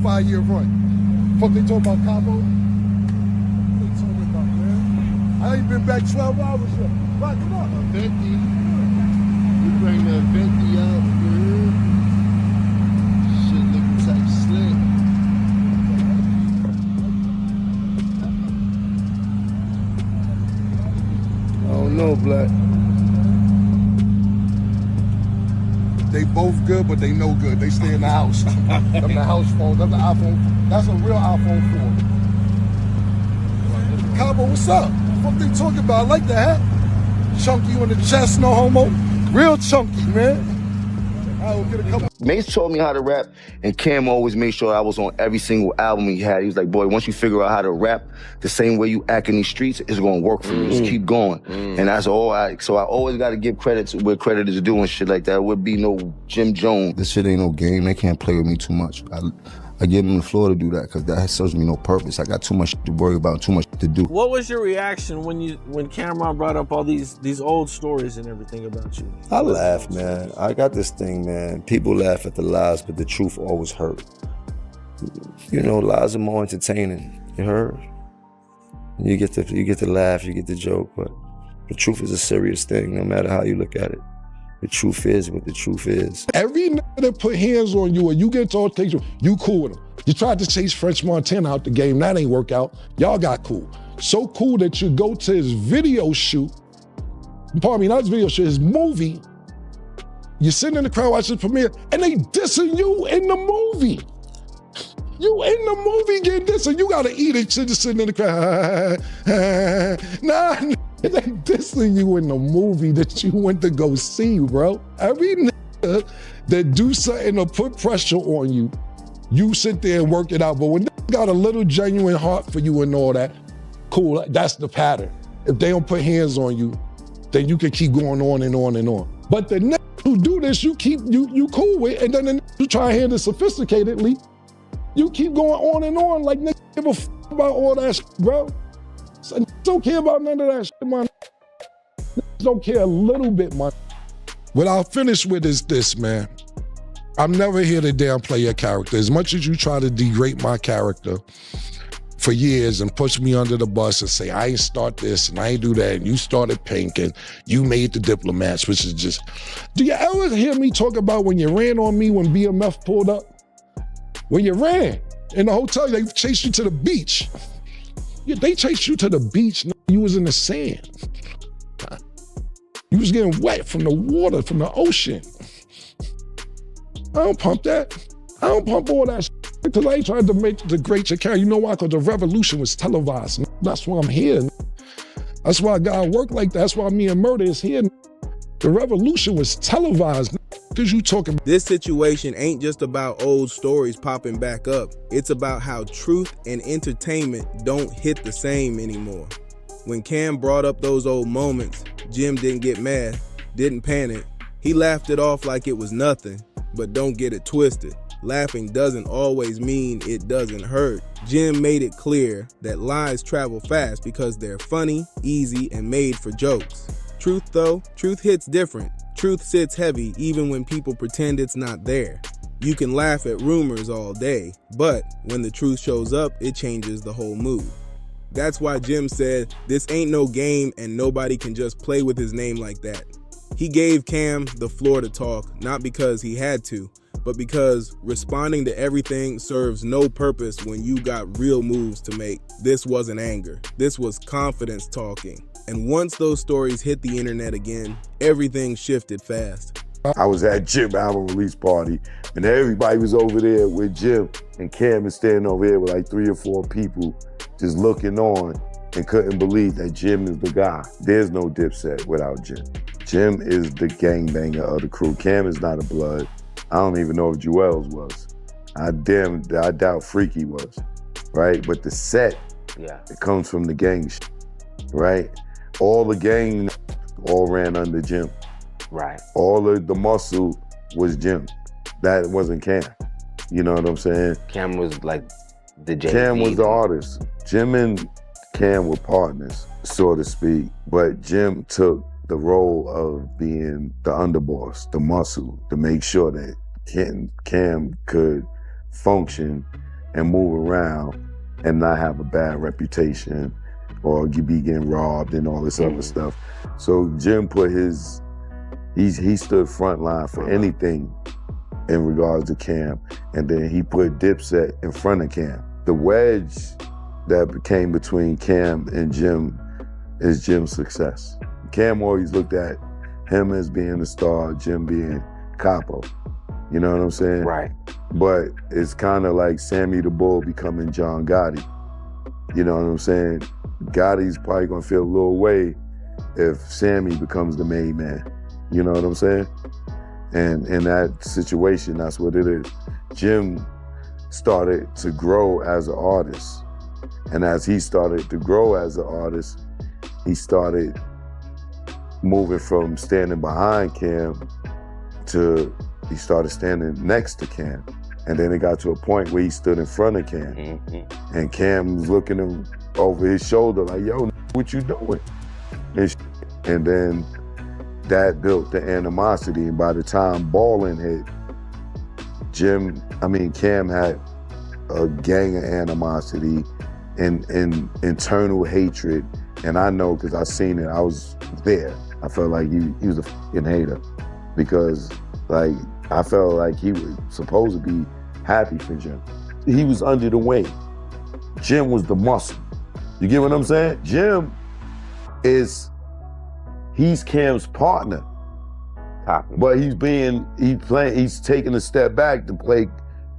5-year run. Fuck they talk about Cabo? What they talking about, man? I ain't been back 12 hours yet. Right, come on. A 50. We bring the 50 out, man. Shit looking type slick. I don't know, Black. They both good, but they no good. They stay in the house. Them the house phone. That's the iPhone. That's a real iPhone 4. Cabo, what's up? What they talking about? I like the hat. Chunky on the chest, no homo. Real chunky, man. I will get a couple. Mase taught me how to rap, and Cam always made sure I was on every single album he had. He was like, boy, once you figure out how to rap, the same way you act in these streets, it's gonna work for you. Just keep going. And that's all so I always gotta give credit to where credit is due and shit like that. It would be no Jim Jones. This shit ain't no game. They can't play with me too much. I give them the floor to do that because that serves me no purpose. I got too much to worry about, too much to do. What was your reaction when Camron brought up all these old stories and everything about you? I laugh, man. I got this thing, man. People laugh at the lies, but the truth always hurt. You know, lies are more entertaining. You heard? You get to laugh, you get to joke, but the truth is a serious thing, no matter how you look at it. The truth is what the truth is. Every nigga that put hands on you or you get to altercation, you cool with him. You tried to chase French Montana out the game, that ain't work out. Y'all got cool. So cool that you go to his video shoot, pardon me, not his video shoot, his movie. You're sitting in the crowd watching the premiere and they dissing you in the movie. You in the movie getting dissed, and you gotta eat it, just sitting in the crowd. Nah, they dissing you in the movie that you went to go see, bro. Every nigga that do something to put pressure on you, you sit there and work it out. But when they got a little genuine heart for you and all that, cool, that's the pattern. If they don't put hands on you, then you can keep going on and on and on. But the niggas who do this, you cool with, and then the niggas who try to handle it sophisticatedly, you keep going on and on like niggas give a f about all that shit, bro. So don't care about none of that shit, man. Don't care a little bit, man. What I'll finish with is this, man. I'm never here to downplay your character. As much as you try to degrade my character for years and push me under the bus and say, I ain't start this and I ain't do that, and you started Pink and you made the Diplomats, which is just... Do you ever hear me talk about when you ran on me when BMF pulled up? When you ran in the hotel, they chased you to the beach. They chased you to the beach, you was in the sand. You was getting wet from the water, from the ocean. I don't pump that. I don't pump all that shit because I ain't trying to degrade your character. You know why? Because the revolution was televised. That's why I'm here. That's why God work like that. That's why me and Murder is here. The revolution was televised. Because you talking. This situation ain't just about old stories popping back up. It's about how truth and entertainment don't hit the same anymore. When Cam brought up those old moments, Jim didn't get mad, didn't panic. He laughed it off like it was nothing, but don't get it twisted. Laughing doesn't always mean it doesn't hurt. Jim made it clear that lies travel fast because they're funny, easy, and made for jokes. Truth though, truth hits different. Truth sits heavy even when people pretend it's not there. You can laugh at rumors all day, but when the truth shows up, it changes the whole mood. That's why Jim said, this ain't no game and nobody can just play with his name like that. He gave Cam the floor to talk, not because he had to, but because responding to everything serves no purpose when you got real moves to make. This wasn't anger. This was confidence talking. And once those stories hit the internet again, everything shifted fast. I was at Jim album release party, and everybody was over there with Jim, and Cam is standing over here with like 3 or 4 people just looking on and couldn't believe that Jim is the guy. There's no Dipset without Jim. Jim is the gangbanger of the crew. Cam is not a blood. I don't even know if Jewels was. I doubt Freaky was, right? But the set, it comes from the gang shit, right? All the gang all ran under Jim. Right. All of the muscle was Jim. That wasn't Cam. You know what I'm saying? Cam was like the Jay-Z. Cam was the artist. Jim and Cam were partners, so to speak. But Jim took the role of being the underboss, the muscle, to make sure that Cam could function and move around and not have a bad reputation or you be getting robbed and all this other stuff. So Jim put he stood front line for anything in regards to Cam, and then he put Dipset in front of Cam. The wedge that became between Cam and Jim is Jim's success. Cam always looked at him as being the star, Jim being Capo. You know what I'm saying? Right. But it's kind of like Sammy the Bull becoming John Gotti. You know what I'm saying? Gotti's probably gonna feel a little way if Sammy becomes the main man. You know what I'm saying? And in that situation, that's what it is. Jim started to grow as an artist. And as he started to grow as an artist, he started moving from standing behind Cam to he started standing next to Cam. And then it got to a point where he stood in front of Cam. And Cam was looking him over his shoulder like, yo, what you doing? And then that built the animosity. And by the time Ballin' hit, Cam had a gang of animosity and internal hatred. And I know, because I seen it, I was there. I felt like he was a fucking hater because like, I felt like he was supposed to be happy for Jim. He was under the wing. Jim was the muscle. You get what I'm saying? Jim he's Cam's partner. But he's taking a step back to play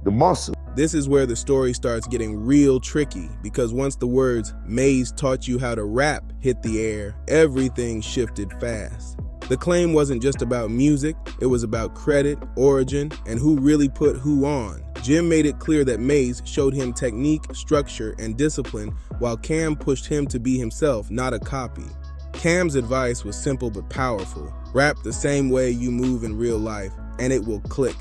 the muscle. This is where the story starts getting real tricky, because once the words "Mase taught you how to rap" hit the air, everything shifted fast. The claim wasn't just about music, it was about credit, origin, and who really put who on. Jim made it clear that Mase showed him technique, structure, and discipline, while Cam pushed him to be himself, not a copy. Cam's advice was simple but powerful. Rap the same way you move in real life, and it will click.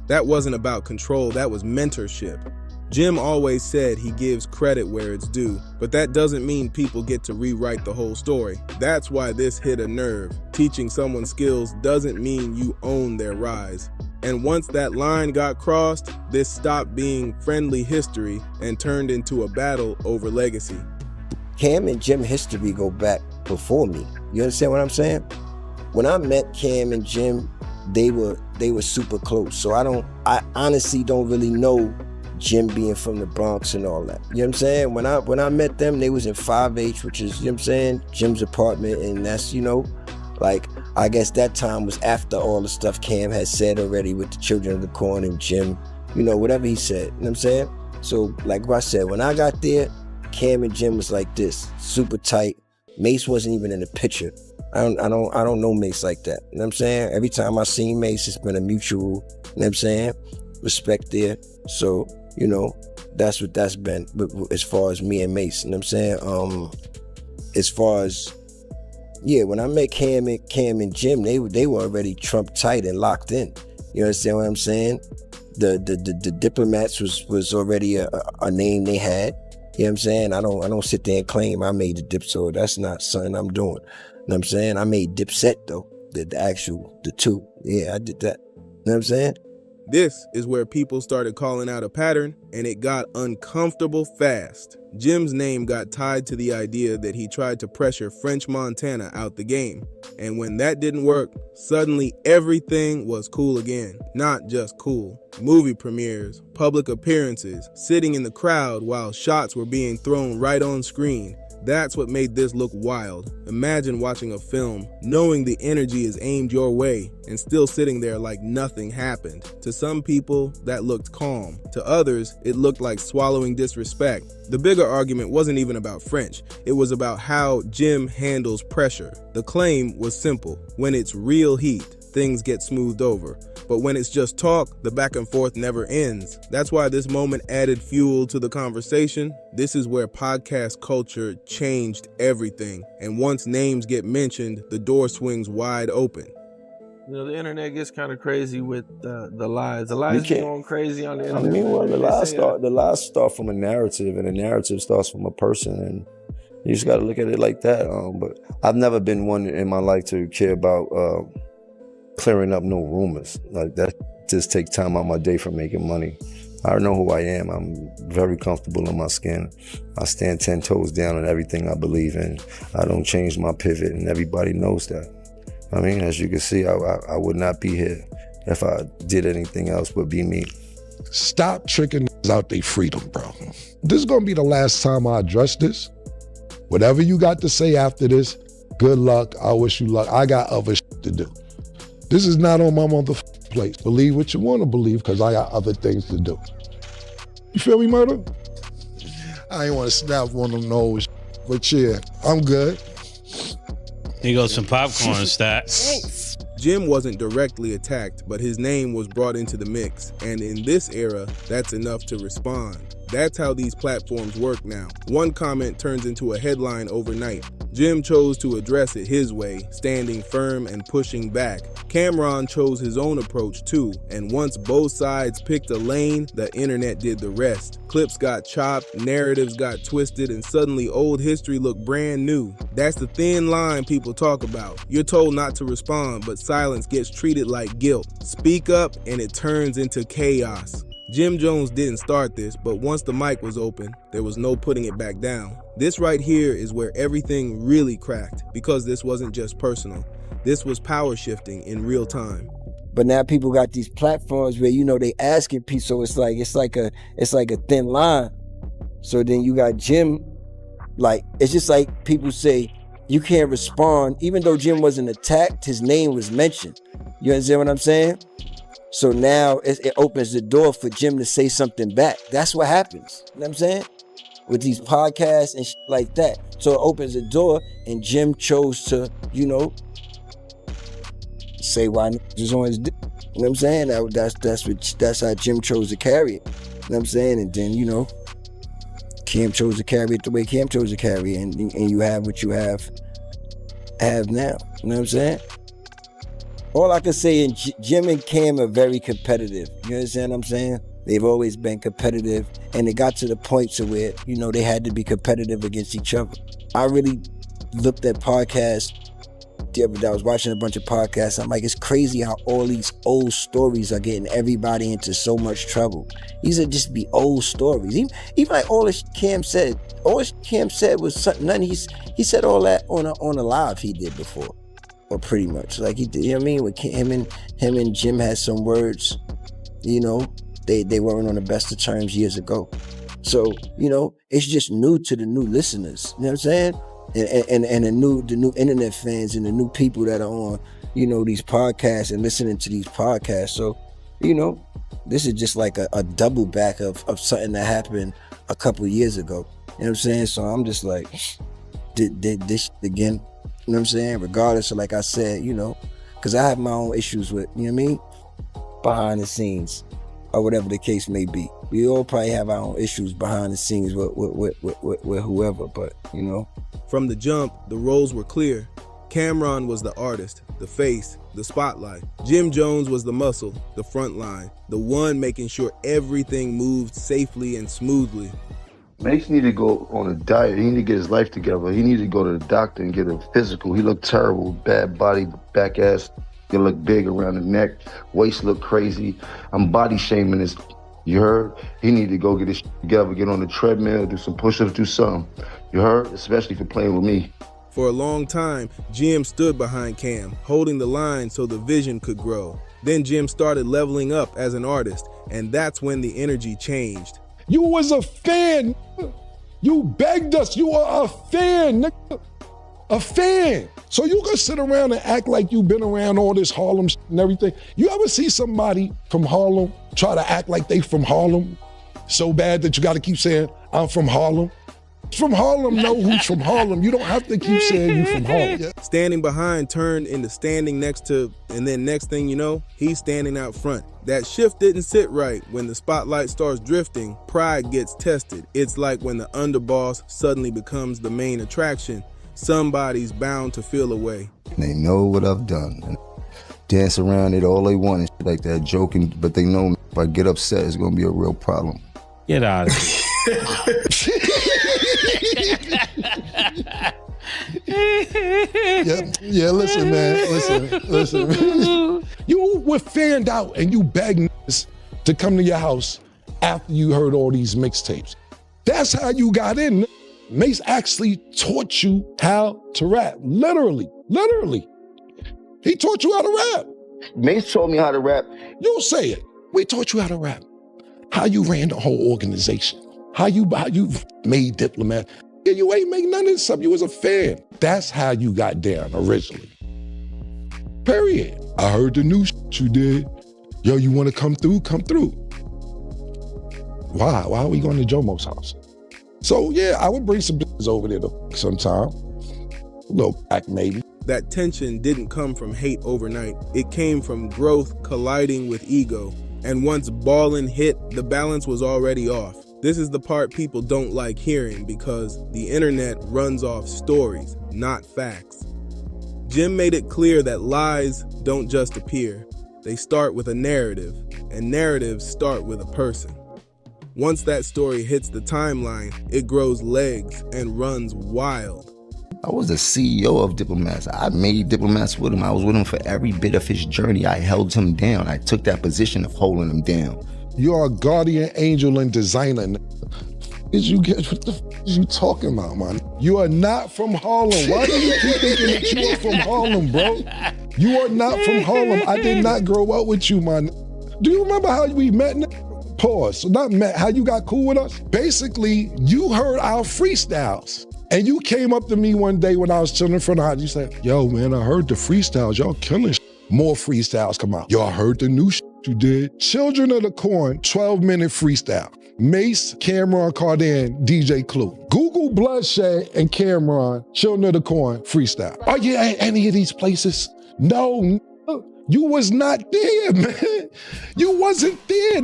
That wasn't about control, that was mentorship. Jim always said he gives credit where it's due, but that doesn't mean people get to rewrite the whole story. That's why this hit a nerve. Teaching someone skills doesn't mean you own their rise. And once that line got crossed, this stopped being friendly history and turned into a battle over legacy. Cam and Jim history go back before me. You understand what I'm saying? When I met Cam and Jim, they were super close. So I honestly don't really know Jim being from the Bronx and all that. You know what I'm saying? When I met them, they was in 5H, which is, you know what I'm saying, Jim's apartment, and that's, like, I guess that time was after all the stuff Cam had said already with the Children of the Corn and Jim, whatever he said, you know what I'm saying? So, like I said, when I got there, Cam and Jim was like this, super tight. Mase wasn't even in the picture. I don't know Mase like that. You know what I'm saying? Every time I seen Mase, it's been a mutual, you know what I'm saying, respect there. So, that's what that's been as far as me and Mase. You know what I'm saying? As far as, when I met Cam and Jim, they were already Trump tight and locked in. You understand what I'm saying? The Diplomats was already a name they had. You know what I'm saying? I don't sit there and claim I made the dip, so that's not something I'm doing. You know what I'm saying? I made Dipset though, the two. Yeah, I did that. You know what I'm saying? This is where people started calling out a pattern, and it got uncomfortable fast. Jim's name got tied to the idea that he tried to pressure French Montana out the game. And when that didn't work, suddenly everything was cool again. Not just cool. Movie premieres, public appearances, sitting in the crowd while shots were being thrown right on screen. That's what made this look wild. Imagine watching a film, knowing the energy is aimed your way, and still sitting there like nothing happened. To some people, that looked calm. To others, it looked like swallowing disrespect. The bigger argument wasn't even about French. It was about how Jim handles pressure. The claim was simple. When it's real heat, things get smoothed over. But when it's just talk, the back and forth never ends. That's why this moment added fuel to the conversation. This is where podcast culture changed everything. And once names get mentioned, the door swings wide open. The internet gets kind of crazy with the lies. The lies be going crazy on the internet. The lies start from a narrative, and a narrative starts from a person, and you just got to look at it like that. But I've never been one in my life to care about clearing up no rumors. Like that just takes time out of my day from making money. I know who I am. I'm very comfortable in my skin. I stand 10 toes down on everything I believe in. I don't change my pivot, and everybody knows that. I mean, as you can see, I would not be here if I did anything else but be me. Stop tricking out their freedom, bro. This is gonna be the last time I address this. Whatever you got to say after this, good luck. I wish you luck. I got other shit to do. This is not on my motherfucking plate. Believe what you want to believe, because I got other things to do. You feel me, Murder? I ain't want to snap one of them nose, but yeah, I'm good. Here goes some popcorn stacks. Thanks. Jim wasn't directly attacked, but his name was brought into the mix. And in this era, that's enough to respond. That's how these platforms work now. One comment turns into a headline overnight. Jim chose to address it his way, standing firm and pushing back. Camron chose his own approach too, and once both sides picked a lane, the internet did the rest. Clips got chopped, narratives got twisted, and suddenly old history looked brand new. That's the thin line people talk about. You're told not to respond, but silence gets treated like guilt. Speak up and it turns into chaos. Jim Jones didn't start this, but once the mic was open, there was no putting it back down. This right here is where everything really cracked, because this wasn't just personal. This was power shifting in real time. But now people got these platforms where, you know, they asking people, so it's like a thin line. So then you got Jim, like, it's just like people say, you can't respond. Even though Jim wasn't attacked, his name was mentioned. You understand what I'm saying? So now it opens the door for Jim to say something back. That's what happens. You know what I'm saying? With these podcasts and shit like that. So it opens the door, and Jim chose to, you know, say why just on his dick. You know what I'm saying? That's how Jim chose to carry it. You know what I'm saying? And then, you know, Cam chose to carry it the way Cam chose to carry it, and you have what you have now. You know what I'm saying? All I can say is Jim and Cam are very competitive. You understand what I'm saying? They've always been competitive, and it got to the point to where, you know, they had to be competitive against each other. I really looked at podcasts the other day. I was watching a bunch of podcasts. I'm like, it's crazy how all these old stories are getting everybody into so much trouble. These are just be old stories. Even like all that Cam said. All that Cam said was something. He said all that on a live he did before. Or pretty much, like he did, you know what I mean? With him and Jim had some words, you know, they weren't on the best of terms years ago. So, you know, it's just new to the new listeners, you know what I'm saying? And the new internet fans and the new people that are on, you know, these podcasts and listening to these podcasts. So, you know, this is just like a double back of something that happened a couple of years ago. You know what I'm saying? So I'm just like, did this again. You know what I'm saying? Regardless of, like I said, you know, because I have my own issues with, you know what I mean? Behind the scenes, or whatever the case may be. We all probably have our own issues behind the scenes with whoever, but, you know. From the jump, the roles were clear. Camron was the artist, the face, the spotlight. Jim Jones was the muscle, the front line, the one making sure everything moved safely and smoothly. Mase needed to go on a diet. He needed to get his life together. He needed to go to the doctor and get a physical. He looked terrible, bad body, back ass. He looked big around the neck. Waist looked crazy. I'm body shaming this. You heard? He needed to go get his shit together, get on the treadmill, do some push-ups, do something. You heard? Especially for playing with me. For a long time, Jim stood behind Cam, holding the line so the vision could grow. Then Jim started leveling up as an artist, and that's when the energy changed. You was a fan. You begged us. You are a fan, nigga. A fan. So you can sit around and act like you've been around all this Harlem shit and everything. You ever see somebody from Harlem try to act like they from Harlem so bad that you got to keep saying, I'm from Harlem? From Harlem, know who's from Harlem. You don't have to keep saying you from Harlem. Yeah. Standing behind turned into standing next to, and then next thing you know, he's standing out front. That shift didn't sit right. When the spotlight starts drifting, pride gets tested. It's like when the underboss suddenly becomes the main attraction. Somebody's bound to feel away. They know what I've done. And dance around it all they want and shit like that, joking, but they know if I get upset, it's gonna be a real problem. Get out of here. Yeah, listen, man. Listen. You were fanned out and you begged niggas to come to your house after you heard all these mixtapes. That's how you got in. Mase actually taught you how to rap. Literally. He taught you how to rap. Mase taught me how to rap. You say it. We taught you how to rap. How you ran the whole organization. How you made Diplomats. Yeah, you ain't make none of this stuff. You was a fan. That's how you got down originally. Period. I heard the new shit you did. Yo, you want to come through? Come through. Why? Why are we going to Jomo's house? So yeah, I would bring some business over there sometime. A little back maybe. That tension didn't come from hate overnight. It came from growth colliding with ego. And once Ballin' hit, the balance was already off. This is the part people don't like hearing because the internet runs off stories, not facts. Jim made it clear that lies don't just appear. They start with a narrative, and narratives start with a person. Once that story hits the timeline, it grows legs and runs wild. I was the CEO of Diplomats. I made Diplomats with him. I was with him for every bit of his journey. I held him down. I took that position of holding him down. You are a guardian angel and designer. What the f is you talking about, man? You are not from Harlem. Why do you keep thinking that you are from Harlem, bro? You are not from Harlem. I did not grow up with you, man. Do you remember how we met? Pause. So not met, how you got cool with us? Basically, you heard our freestyles. And you came up to me one day when I was chilling in front of the house. You said, yo, man, I heard the freestyles. Y'all killing shit. More freestyles come out. Y'all heard the new shit you did. Children of the Corn, 12-minute freestyle. Mase, Camron, Cardan, DJ Clue. Google Bloodshed and Camron, Children of the Corn, freestyle. Are you at any of these places? No, you was not there, man. You wasn't there.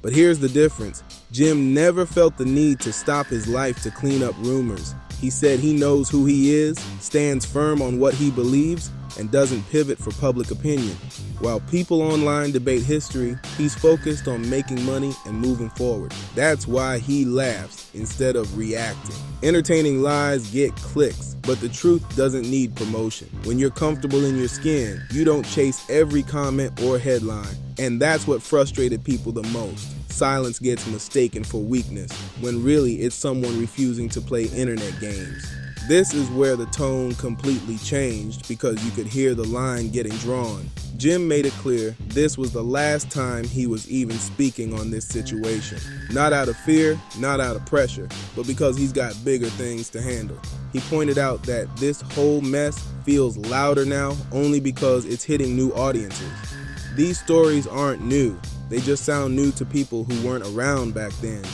But here's the difference. Jim never felt the need to stop his life to clean up rumors. He said he knows who he is, stands firm on what he believes, and doesn't pivot for public opinion. While people online debate history, he's focused on making money and moving forward. That's why he laughs instead of reacting. Entertaining lies get clicks, but the truth doesn't need promotion. When you're comfortable in your skin, you don't chase every comment or headline. And that's what frustrated people the most. Silence gets mistaken for weakness, when really it's someone refusing to play internet games. This is where the tone completely changed because you could hear the line getting drawn. Jim made it clear this was the last time he was even speaking on this situation. Not out of fear, not out of pressure, but because he's got bigger things to handle. He pointed out that this whole mess feels louder now only because it's hitting new audiences. These stories aren't new. They just sound new to people who weren't around back then.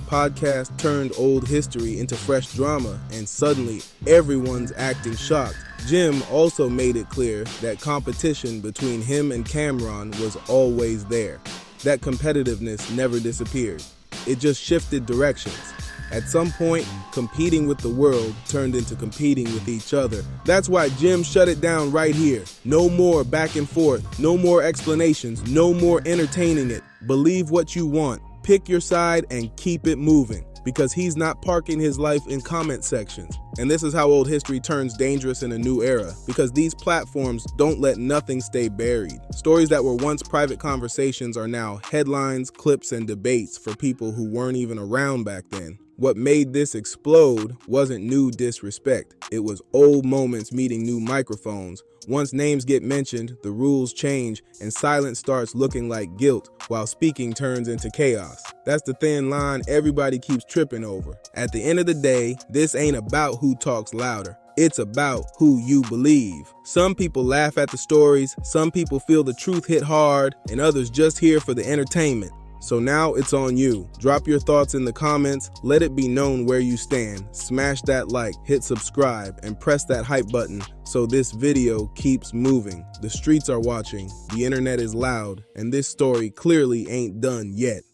Podcasts turned old history into fresh drama, and suddenly everyone's acting shocked. Jim also made it clear that competition between him and Camron was always there. That competitiveness never disappeared. It just shifted directions. At some point, competing with the world turned into competing with each other. That's why Jim shut it down right here. No more back and forth, no more explanations, no more entertaining it. Believe what you want, pick your side, and keep it moving. Because he's not parking his life in comment sections. And this is how old history turns dangerous in a new era, because these platforms don't let nothing stay buried. Stories that were once private conversations are now headlines, clips, and debates for people who weren't even around back then. What made this explode wasn't new disrespect. It was old moments meeting new microphones. Once names get mentioned, the rules change, and silence starts looking like guilt, while speaking turns into chaos. That's the thin line everybody keeps tripping over. At the end of the day, this ain't about who talks louder. It's about who you believe. Some people laugh at the stories, some people feel the truth hit hard, and others just here for the entertainment. So now it's on you. Drop your thoughts in the comments, let it be known where you stand. Smash that like, hit subscribe, and press that hype button so this video keeps moving. The streets are watching, the internet is loud, and this story clearly ain't done yet.